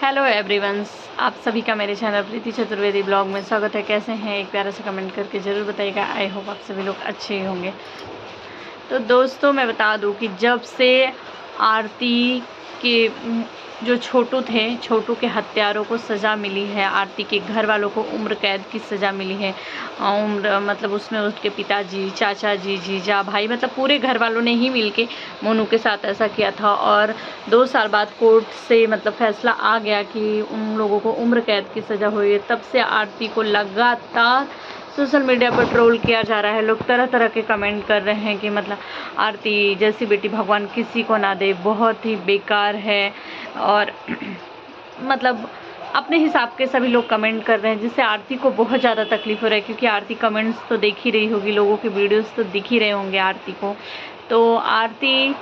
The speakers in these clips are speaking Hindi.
हेलो एवरीवंस, आप सभी का मेरे चैनल प्रीति चतुर्वेदी ब्लॉग में स्वागत है। कैसे हैं? एक प्यारा सा कमेंट करके ज़रूर बताइएगा। आई होप आप सभी लोग अच्छे ही होंगे। तो दोस्तों, मैं बता दूं कि जब से आरती के जो छोटू के हत्यारों को सज़ा मिली है, आरती के घर वालों को उम्र कैद की सज़ा मिली है। उम्र मतलब उसमें उसके पिताजी, चाचा जी, जीजा, भाई, मतलब पूरे घर वालों ने ही मिलके मोनू के साथ ऐसा किया था। और 2 साल बाद कोर्ट से मतलब फैसला आ गया कि उन लोगों को उम्र कैद की सज़ा हुई है। तब से आरती को लगातार सोशल मीडिया पर ट्रोल किया जा रहा है। लोग तरह तरह के कमेंट कर रहे हैं कि मतलब आरती जैसी बेटी भगवान किसी को ना दे, बहुत ही बेकार है। और मतलब अपने हिसाब के सभी लोग कमेंट कर रहे हैं, जिससे आरती को बहुत ज़्यादा तकलीफ हो रहा है। क्योंकि आरती कमेंट्स तो देख ही रही होगी, लोगों के वीडियोस तो दिख ही रहे होंगे आरती को। तो आरती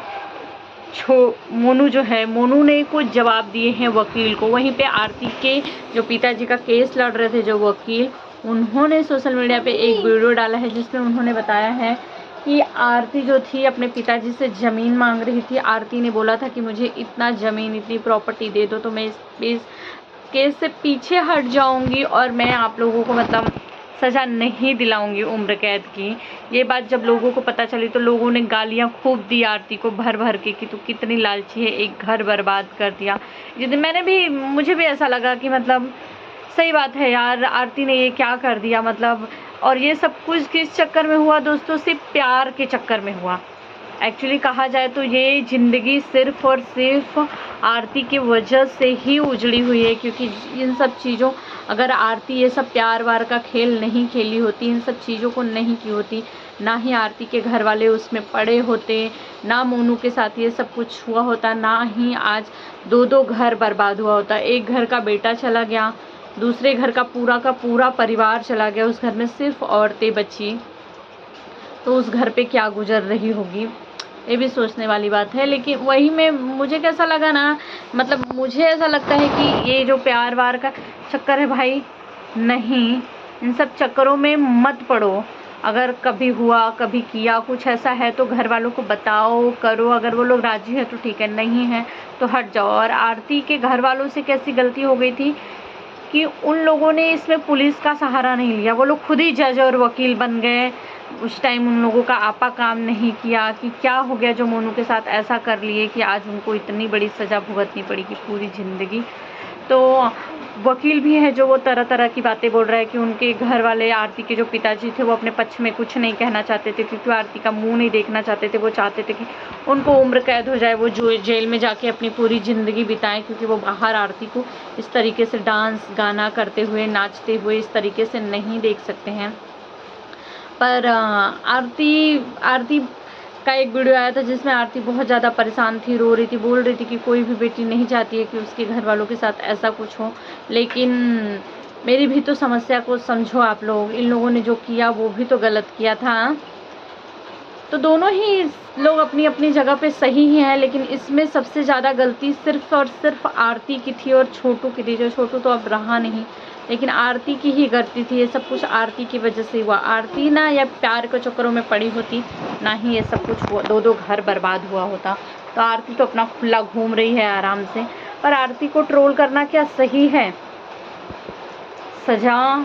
मोनू जो है, मोनू ने कुछ जवाब दिए हैं वकील को। वहीं पे आरती के जो पिताजी का केस लड़ रहे थे जो वकील, उन्होंने सोशल मीडिया पे एक वीडियो डाला है जिसमें उन्होंने बताया है कि आरती जो थी अपने पिताजी से ज़मीन मांग रही थी। आरती ने बोला था कि मुझे इतना ज़मीन, इतनी प्रॉपर्टी दे दो तो मैं इस केस से पीछे हट जाऊंगी और मैं आप लोगों को मतलब सज़ा नहीं दिलाऊंगी उम्र कैद की। ये बात जब लोगों को पता चली तो लोगों ने गालियाँ खूब दी आरती को भर भर के कि तू कितनी लालची है, एक घर बर्बाद कर दिया। मुझे भी ऐसा लगा कि मतलब सही बात है यार, आरती ने ये क्या कर दिया मतलब। और ये सब कुछ किस चक्कर में हुआ दोस्तों? सिर्फ प्यार के चक्कर में हुआ। एक्चुअली कहा जाए तो ये ज़िंदगी सिर्फ़ और सिर्फ आरती की वजह से ही उजड़ी हुई है। क्योंकि इन सब चीज़ों, अगर आरती ये सब प्यार वार का खेल नहीं खेली होती, इन सब चीज़ों को नहीं की होती, ना ही आरती के घर वाले उसमें पड़े होते, ना मोनू के साथ ये सब कुछ हुआ होता, ना ही आज 2-2 घर बर्बाद हुआ होता। एक घर का बेटा चला गया, दूसरे घर का पूरा परिवार चला गया, उस घर में सिर्फ औरतें बची, तो उस घर पे क्या गुजर रही होगी, ये भी सोचने वाली बात है। लेकिन वही में मुझे कैसा लगा ना, मतलब मुझे ऐसा लगता है कि ये जो प्यार वार का चक्कर है भाई, नहीं, इन सब चक्करों में मत पड़ो। अगर कभी हुआ, कभी किया कुछ ऐसा है तो घर वालों को बताओ, करो। अगर वो लोग राजी है तो ठीक है, नहीं है तो हट जाओ। और आरती के घर वालों से कैसी गलती हो गई थी कि उन लोगों ने इसमें पुलिस का सहारा नहीं लिया। वो लोग खुद ही जज और वकील बन गए। उस टाइम उन लोगों का आपा काम नहीं किया कि क्या हो गया जो मोनू के साथ ऐसा कर लिए कि आज उनको इतनी बड़ी सज़ा भुगतनी पड़ी कि पूरी ज़िंदगी। तो वकील भी है जो वो तरह तरह की बातें बोल रहा है कि उनके घर वाले, आरती के जो पिताजी थे, वो अपने पक्ष में कुछ नहीं कहना चाहते थे क्योंकि आरती का मुंह नहीं देखना चाहते थे। वो चाहते थे कि उनको उम्र कैद हो जाए, वो जो जेल में जाके अपनी पूरी ज़िंदगी बिताएं, क्योंकि वो बाहर आरती को इस तरीके से डांस गाना करते हुए, नाचते हुए इस तरीके से नहीं देख सकते हैं। पर आरती का एक वीडियो आया था जिसमें आरती बहुत ज़्यादा परेशान थी, रो रही थी, बोल रही थी कि कोई भी बेटी नहीं चाहती है कि उसके घर वालों के साथ ऐसा कुछ हो। लेकिन मेरी भी तो समस्या को समझो आप लोग। इन लोगों ने जो किया वो भी तो गलत किया था। तो दोनों ही लोग अपनी अपनी जगह पे सही ही हैं, लेकिन इसमें सबसे ज़्यादा गलती सिर्फ़ और सिर्फ आरती की थी और छोटू की थी। जो छोटू तो अब रहा नहीं, लेकिन आरती की ही गलती थी। ये सब कुछ आरती की वजह से हुआ। आरती ना या प्यार के चक्करों में पड़ी होती, ना ही ये सब कुछ हुआ, 2-2 घर बर्बाद हुआ होता। तो आरती तो अपना खुला घूम रही है आराम से। पर आरती को ट्रोल करना क्या सही है? सज़ा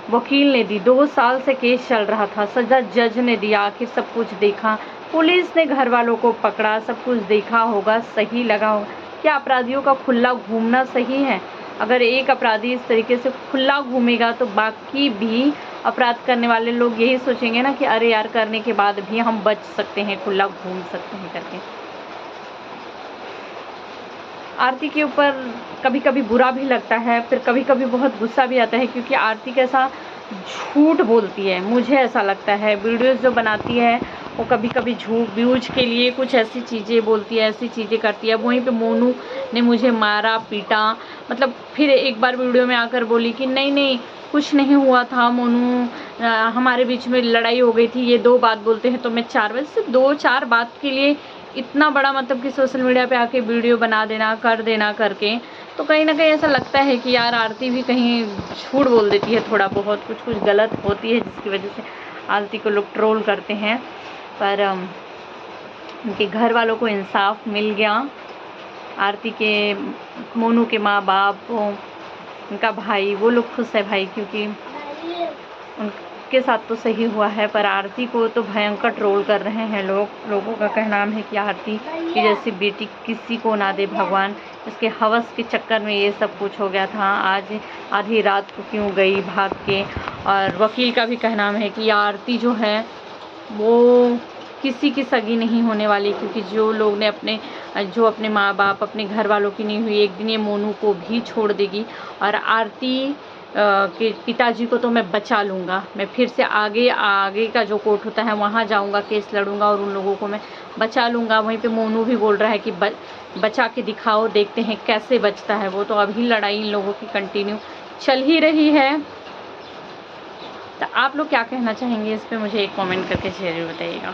वकील ने दी, 2 साल से केस चल रहा था, सज़ा जज ने दिया। आखिर सब कुछ देखा, पुलिस ने घर वालों को पकड़ा, सब कुछ देखा होगा, सही लगा होगा। क्या अपराधियों का खुला घूमना सही है? अगर एक अपराधी इस तरीके से खुला घूमेगा तो बाकी भी अपराध करने वाले लोग यही सोचेंगे ना कि अरे यार, करने के बाद भी हम बच सकते हैं, खुला घूम सकते हैं करके। आरती के ऊपर कभी कभी बुरा भी लगता है, फिर कभी कभी बहुत गुस्सा भी आता है, क्योंकि आरती कैसा झूठ बोलती है। मुझे ऐसा लगता है वीडियोस जो बनाती है वो कभी कभी झूठ व्यूज के लिए कुछ ऐसी चीज़ें बोलती है, ऐसी चीज़ें करती है। वहीं पे मोनू ने मुझे मारा पीटा, मतलब फिर एक बार वीडियो में आकर बोली कि नहीं नहीं कुछ नहीं हुआ था मोनू, हमारे बीच में लड़ाई हो गई थी। ये 2 बात बोलते हैं तो मैं 4 बजे से 2-4 बात के लिए इतना बड़ा मतलब कि सोशल मीडिया पे आके वीडियो बना देना, कर देना करके, तो कहीं ना कहीं ऐसा लगता है कि यार आरती भी कहीं झूठ बोल देती है थोड़ा बहुत, कुछ कुछ गलत होती है जिसकी वजह से आरती को लोग ट्रोल करते हैं। पर उनके घर वालों को इंसाफ मिल गया। आरती के मोनू के माँ बाप, उनका भाई, वो लोग खुश है भाई, क्योंकि उनके साथ तो सही हुआ है, पर आरती को तो भयंकर ट्रोल कर रहे हैं लोगों का कहना है कि आरती की जैसी बेटी किसी को ना दे भगवान, इसके हवस के चक्कर में ये सब कुछ हो गया था। आज आधी रात को क्यों गई भाग के। और वकील का भी कहना है कि आरती जो है वो किसी की सगी नहीं होने वाली, क्योंकि जो लोग ने अपने माँ बाप, अपने घर वालों की नहीं हुई, एक दिन ये मोनू को भी छोड़ देगी। और आरती के पिताजी को तो मैं बचा लूँगा, मैं फिर से आगे का जो कोर्ट होता है वहाँ जाऊँगा, केस लड़ूंगा और उन लोगों को मैं बचा लूँगा। वहीं पे मोनू भी बोल रहा है कि बचा के दिखाओ, देखते हैं कैसे बचता है वो। तो अभी लड़ाई इन लोगों की कंटिन्यू चल ही रही है। तो आप लोग क्या कहना चाहेंगे इस पर मुझे एक कमेंट करके ज़रूर बताइएगा।